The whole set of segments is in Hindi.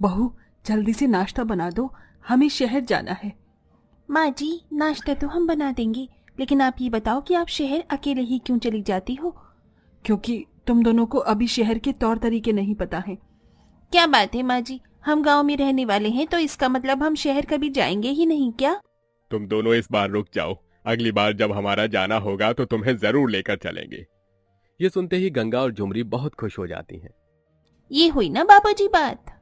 बहू जल्दी से नाश्ता बना दो, हमें शहर जाना है। माँ जी नाश्ता तो हम बना देंगे, लेकिन आप ये बताओ कि आप शहर अकेले ही क्यों चली जाती हो? क्योंकि तुम दोनों को अभी शहर के तौर तरीके नहीं पता हैं। क्या बात है माँ जी, हम गांव में रहने वाले हैं तो इसका मतलब हम शहर कभी जाएंगे ही नहीं क्या? तुम दोनों इस बार रुक जाओ, अगली बार जब हमारा जाना होगा तो तुम्हें जरूर लेकर चलेंगे। ये सुनते ही गंगा और झुमरी बहुत खुश हो जाती हैं। ये हुई ना बाबूजी बात।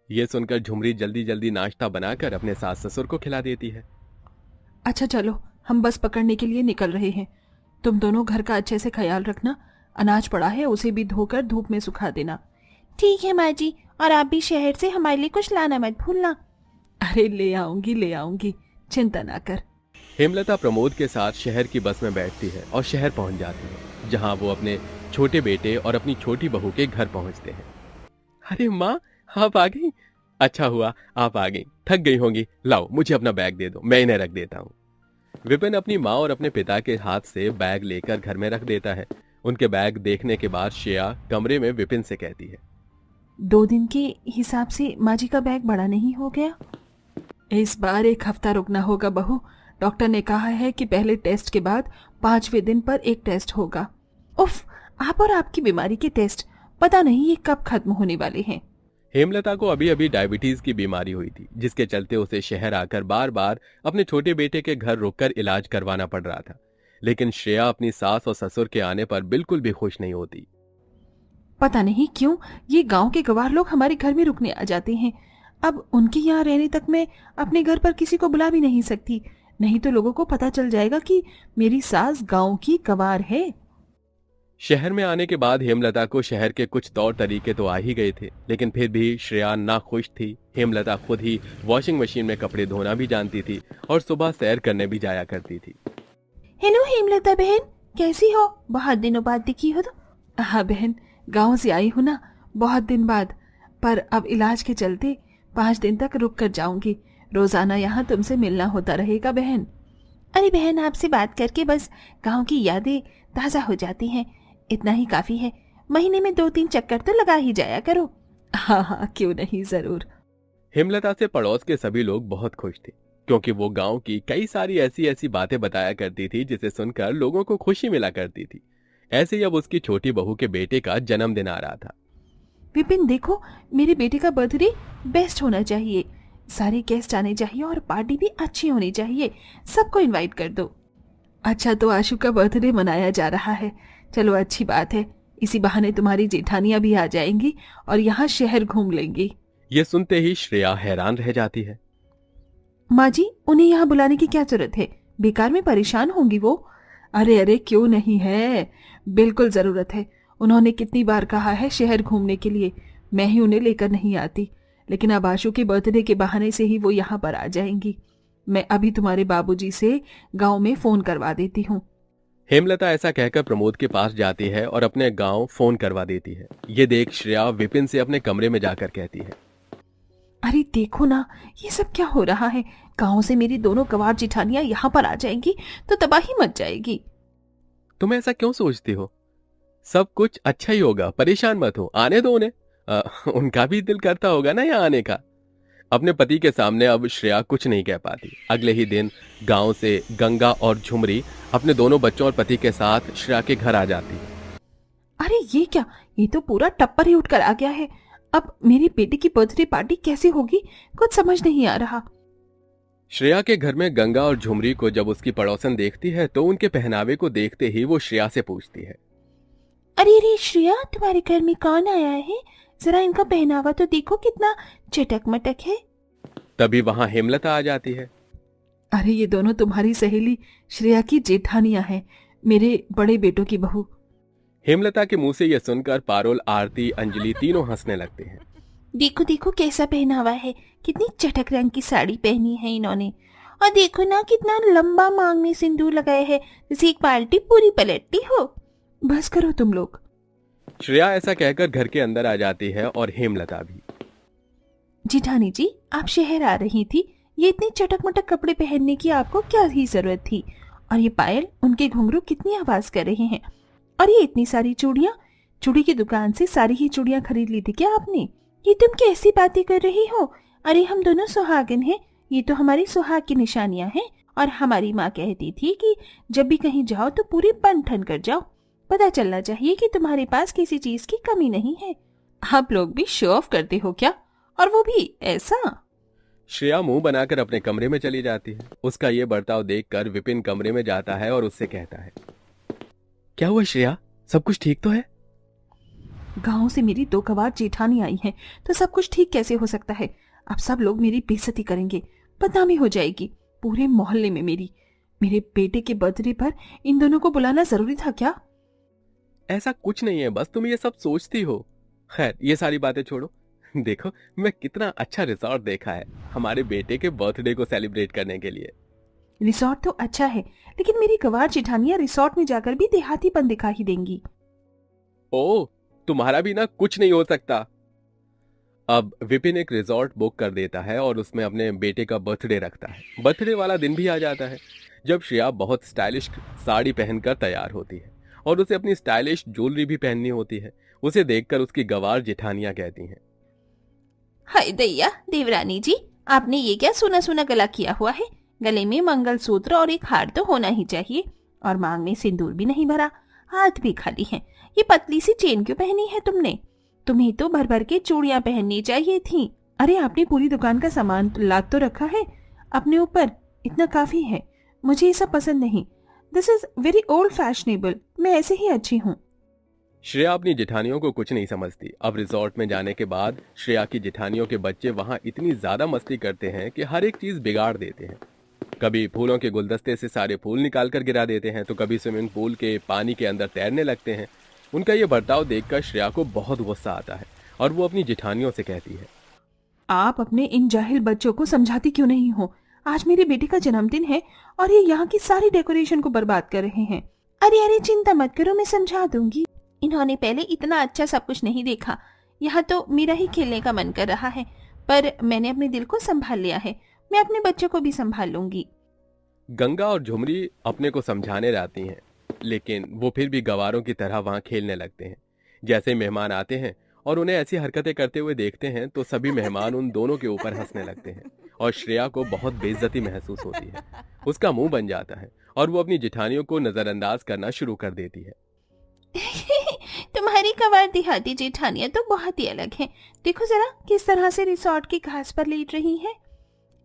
ये सुनकर झुमरी जल्दी जल्दी नाश्ता बनाकर अपने सास ससुर को खिला देती है। अच्छा चलो, हम बस पकड़ने के लिए निकल रहे हैं। तुम दोनों घर का अच्छे से ख्याल रखना, अनाज पड़ा है उसे भी धोकर धूप में सुखा देना। ठीक है माँ जी, और आप भी शहर से हमारे लिए कुछ लाना मत भूलना। अरे ले आऊंगी, चिंता ना कर। हेमलता प्रमोद के साथ शहर की बस में बैठती है और शहर पहुंच जाती है, जहां वो अपने छोटे बेटे और अपनी छोटी बहू के घर पहुंचते हैं। अरे माँ, आप आ गई? अच्छा हुआ आप आ गई, थक गई होंगी। लाओ मुझे अपना बैग दे दो, मैं इन्हें रख देता हूँ। विपिन अपनी माँ और अपने पिता के हाथ से बैग लेकर घर में रख देता है। उनके बैग देखने के बाद श्रेया कमरे में विपिन से कहती है, 2 दिन के हिसाब से माँ जी का बैग बड़ा नहीं हो गया? इस बार 1 हफ्ता रुकना होगा बहू। डॉक्टर ने कहा है कि पहले टेस्ट के बाद 5वें दिन पर 1 टेस्ट होगा। उफ, आप और आपकी बीमारी के टेस्ट पता नहीं ये कब खत्म होने वाले हैं। हेमलता को अभी अभी डायबिटीज की बीमारी हुई थी, जिसके चलते उसे शहर आकर बार बार अपने छोटे बेटे के घर रुककर इलाज करवाना पड़ रहा था। लेकिन श्रेया अपनी सास और ससुर के आने पर बिल्कुल भी खुश नहीं होती। पता नहीं क्यों ये गांव के गवार लोग हमारे घर में रुकने आ जाते हैं। अब उनके यहाँ रहने तक मैं अपने घर पर किसी को बुला भी नहीं सकती, नहीं तो लोगों को पता चल जाएगा कि मेरी सास गांव की गवार है। शहर में आने के बाद हेमलता को शहर के कुछ तौर तरीके तो आ ही गए थे, लेकिन फिर भी श्रेया ना खुश थी। हेमलता खुद ही वॉशिंग मशीन में कपड़े धोना भी जानती थी और सुबह सैर करने भी जाया करती थी। हेलो हेमलता बहन, कैसी हो? बहुत दिनों बाद दिखी हो। तो हाँ बहन, गांव से आई हूँ ना, बहुत दिन बाद, पर अब इलाज के चलते 5 दिन तक रुक कर जाऊंगी। रोजाना यहाँ तुमसे मिलना होता रहेगा बहन। अरे बहन, आपसे बात करके बस गांव की यादें ताजा हो जाती हैं, इतना ही काफी है। महीने में 2-3 चक्कर तो लगा ही जाया करो। हाँ क्यों नहीं, जरूर। हेमलता से पड़ोस के सभी लोग बहुत खुश थे, क्योंकि वो गांव की कई सारी ऐसी ऐसी बातें बताया करती थी जिसे सुनकर लोगों को खुशी मिला करती थी। ऐसे ही अब उसकी छोटी बहू के बेटे का जन्मदिन आ रहा था। विपिन देखो, मेरे बेटे का बर्थडे बेस्ट होना चाहिए, सारे गेस्ट आने चाहिए और पार्टी भी अच्छी होनी चाहिए, सबको इनवाइट कर दो। अच्छा तो आशु का बर्थडे मनाया जा रहा है, चलो अच्छी बात है। इसी बहाने तुम्हारी जेठानियां भी आ जाएंगी और यहाँ शहर घूम लेंगी। ये सुनते ही श्रेया हैरान रह जाती है। माँ जी, उन्हें यहाँ बुलाने की क्या जरूरत है? बेकार में परेशान होंगी वो। अरे अरे क्यों नहीं है, बिल्कुल जरूरत है। उन्होंने कितनी बार कहा है शहर घूमने के लिए, मैं ही उन्हें लेकर नहीं आती, लेकिन अब आशु के बर्थडे के बहाने से ही वो यहाँ पर आ जाएंगी। मैं अभी तुम्हारे बाबूजी से गांव में फोन करवा देती हूँ। हेमलता ऐसा कहकर प्रमोद के पास जाती है और अपने गांव फोन करवा देती है। ये देख श्रेया विपिन से अपने कमरे में जाकर कहती है, अरे देखो ना, ये सब क्या हो रहा है? गांव से मेरी दोनों गवार जिठानियां यहाँ पर आ जाएंगी तो तबाही मच जाएगी। तुम ऐसा क्यों सोचती हो? सब कुछ अच्छा ही होगा, परेशान मत हो, आने दो उन्हें। उनका भी दिल करता होगा ना यहाँ आने का। अपने पति के सामने अब श्रेया कुछ नहीं कह पाती। अगले ही दिन गांव से गंगा और झुमरी अपने दोनों बच्चों और पति के साथ श्रेया के घर आ जाती है। अरे ये क्या, ये तो पूरा टप्पर ही उठकर आ गया है। अब मेरी बेटी की बर्थडे पार्टी कैसे होगी, कुछ समझ नहीं आ रहा। श्रेया के घर में गंगा और झुमरी को जब उसकी पड़ोसन देखती है तो उनके पहनावे को देखते ही वो श्रेया से पूछती है, अरे रे श्रेया, तुम्हारे घर में कौन आया है? जरा इनका पहनावा तो देखो, कितना चटक मटक है। तभी वहां हेमलता आ जाती है। अरे ये दोनों तुम्हारी सहेली श्रेया की जेठानियां हैं, मेरे बड़े बेटों की बहू। हेमलता के मुंह से यह सुनकर पारुल, आरती, अंजलि तीनों हंसने लगते हैं। देखो देखो कैसा पहनावा है, कितनी चटक रंग की साड़ी पहनी है इन्होंने, और देखो ना कितना लंबा मांग में सिंदूर लगाए है, जैसे एक बाल्टी पूरी पलटती हो। बस करो तुम लोग। श्रेया ऐसा कहकर घर के अंदर आ जाती है और हेमलता भी। जिठानी जी, आप शहर आ रही थी, ये इतने चटक मटक कपड़े पहनने की आपको क्या ही जरूरत थी? और ये पायल, उनके घुंघरू कितनी आवाज कर रहे हैं, और ये इतनी सारी चूड़ियां, चूड़ी की दुकान से सारी ही चूड़ियां खरीद ली थी क्या आपने? ये तुम कैसी बातें कर रही हो? अरे हम दोनों सुहागन हैं, ये तो हमारी सुहाग की निशानियां हैं। और हमारी माँ कहती थी कि जब भी कहीं जाओ तो पूरी बन ठन कर जाओ, पता चलना चाहिए कि तुम्हारे पास किसी चीज की कमी नहीं है। आप लोग भी शो ऑफ करते हो क्या? और वो भी ऐसा। श्रेया मुंह बनाकर अपने कमरे में चली जाती है। उसका ये बर्ताव देखकर विपिन कमरे में जाता है और उससे कहता है, क्या हुआ श्रेया, सब कुछ ठीक तो है? गांव से मेरी 2 गवार जेठानी आई हैं, तो सब कुछ ठीक कैसे हो सकता है? अब सब लोग मेरी बेइज्जती करेंगे, बदनामी हो जाएगी पूरे मोहल्ले में मेरी। मेरे बेटे के बर्थडे पर इन दोनों को बुलाना जरूरी था क्या? ऐसा कुछ नहीं है, बस तुम ये सब सोचती हो। खैर ये सारी बातें छोड़ो। देखो मैं कितना अच्छा रिसॉर्ट देखा है हमारे बेटे के बर्थडे को सेलिब्रेट करने के लिए। रिसॉर्ट तो अच्छा है, लेकिन मेरी गवार जेठानियां रिसॉर्ट में जाकर भी देहातीपन दिखा ही देंगी। ओ, तुम्हारा भी ना कुछ नहीं हो सकता। अब विपिन एक रिजॉर्ट बुक कर देता है और उसमें अपने बेटे का बर्थडे रखता है। बर्थडे वाला दिन भी आ जाता है जब श्रेया बहुत स्टाइलिश साड़ी पहनकर तैयार होती है और उसे अपनी स्टाइलिश ज्वेलरी भी पहननी होती है। उसे देखकर उसकी गवार जेठानियां कहती हैं, हाय दैया, देवरानी जी, आपने ये क्या सुना सुना गला किया हुआ है? गले में मंगलसूत्र और एक हार तो होना ही चाहिए, और मांग में सिंदूर भी नहीं भरा, हाथ भी खाली हैं। ये पतली सी चेन क्यों पहनी है तुमने? तुम्हें तो भर भर के चूड़ियां पहननी चाहिए थी। अरे आपने पूरी दुकान का सामान लाद तो रखा है अपने ऊपर, इतना काफी है। मुझे ये सब पसंद नहीं। This is very old fashionable, मैं ऐसे ही अच्छी हूँ। श्रेया अपनी जेठानियों को कुछ नहीं समझती। अब रिजॉर्ट में जाने के बाद श्रेया की जेठानियों के बच्चे वहां इतनी ज्यादा मस्ती करते हैं कि हर एक चीज बिगाड़ देते हैं। कभी फूलों के गुलदस्ते से सारे फूल निकाल कर गिरा देते हैं, तो कभी स्विमिंग पूल के पानी के अंदर तैरने लगते हैं। उनका ये बर्ताव देखकर श्रेया को बहुत गुस्सा आता है और वो अपनी जेठानियों से कहती है, आप अपने इन जाहिल बच्चों को समझाती क्यों नहीं हो? आज मेरे बेटे का जन्मदिन है और ये यहाँ की सारी डेकोरेशन को बर्बाद कर रहे हैं। अरे अरे चिंता मत करो, मैं समझा दूंगी। इन्होंने पहले इतना अच्छा सब कुछ नहीं देखा। यहाँ तो मेरा ही खेलने का मन कर रहा है, पर मैंने अपने दिल को संभाल लिया है। मैं अपने बच्चों को भी संभाल लूंगी। गंगा और झुमरी अपने को समझाने जाती हैं, लेकिन वो फिर भी गवारों की तरह वहां खेलने लगते हैं। जैसे मेहमान आते हैं और उन्हें ऐसी हरकतें करते हुए देखते हैं तो सभी मेहमान उन दोनों के ऊपर हंसने लगते हैं और श्रेया को बहुत बेइज्जती महसूस होती है। उसका मुंह बन जाता है और वो अपनी जेठानियों को नजरअंदाज करना शुरू कर देती है। तुम्हारी गवार देहाती जेठानियां तो बहुत ही अलग हैं। देखो जरा किस तरह से रिसॉर्ट की घास पर लेट रही हैं।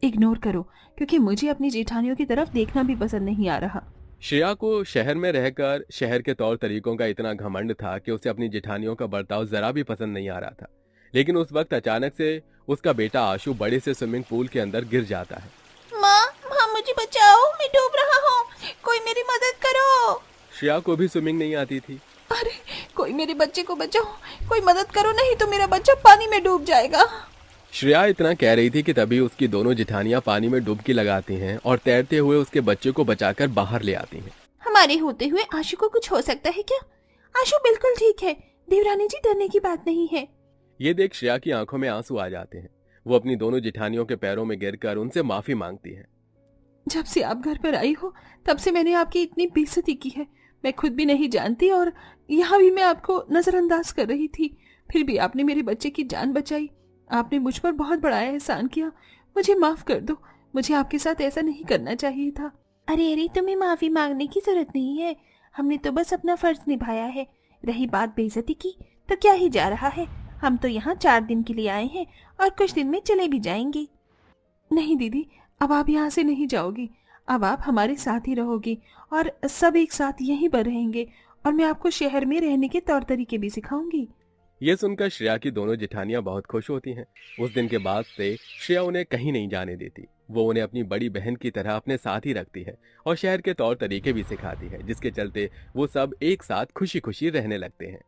इग्नोर करो, क्योंकि मुझे अपनी जेठानियों की तरफ देखना भी पसंद नहीं आ रहा। श्रेया को शहर में रहकर शहर के तौर तरीकों का इतना घमंड था कि उसे अपनी जेठानियों का बर्ताव जरा भी पसंद नहीं आ रहा था। लेकिन उस वक्त अचानक से उसका बेटा आशु बड़े से स्विमिंग पूल के अंदर गिर जाता है। माँ मुझे बचाओ, मैं डूब रहा हूँ, कोई मेरी मदद करो। श्रेया को भी स्विमिंग नहीं आती थी। अरे कोई मेरे बच्चे को बचाओ, कोई मदद करो, नहीं तो मेरा बच्चा पानी में डूब जाएगा। श्रेया इतना कह रही थी कि तभी उसकी दोनों जेठानियां पानी में डुबकी लगाती हैं और तैरते हुए उसके बच्चे को बचाकर बाहर ले आती हैं। हमारे होते हुए आशु को कुछ हो सकता है क्या? आशु बिल्कुल ठीक है, देवरानी जी, डरने की बात नहीं है। ये देख श्रेया की आंखों में आंसू आ जाते हैं। वो अपनी दोनों जेठानियों के पैरों में गिरकर उनसे माफी मांगती है। जब से आप घर पर आई हो तब से मैंने आपकी इतनी बेइज्जती की है, मैं खुद भी नहीं जानती, और यहाँ भी मैं आपको नजरअंदाज कर रही थी, फिर भी आपने मेरे बच्चे की जान बचाई। आपने मुझ पर बहुत बड़ा एहसान किया, मुझे माफ कर दो। मुझे आपके साथ ऐसा नहीं करना चाहिए था। अरे अरे, तुम्हें माफी मांगने की जरूरत नहीं है, हमने तो बस अपना फर्ज निभाया है। रही बात बेइज्जती की, तो क्या ही जा रहा है, हम तो यहाँ 4 दिन के लिए आए हैं और कुछ दिन में चले भी जाएंगे। नहीं दीदी, अब आप यहाँ से नहीं जाओगी, अब आप हमारे साथ ही रहोगी और सब एक साथ यहीं पर रहेंगे, और मैं आपको शहर में रहने के तौर तरीके भी सिखाऊंगी। ये सुनकर श्रेया की दोनों जेठानियां बहुत खुश होती हैं। उस दिन के बाद से श्रेया उन्हें कहीं नहीं जाने देती। वो उन्हें अपनी बड़ी बहन की तरह अपने साथ ही रखती है और शहर के तौर तरीके भी सिखाती है, जिसके चलते वो सब एक साथ खुशी खुशी रहने लगते हैं।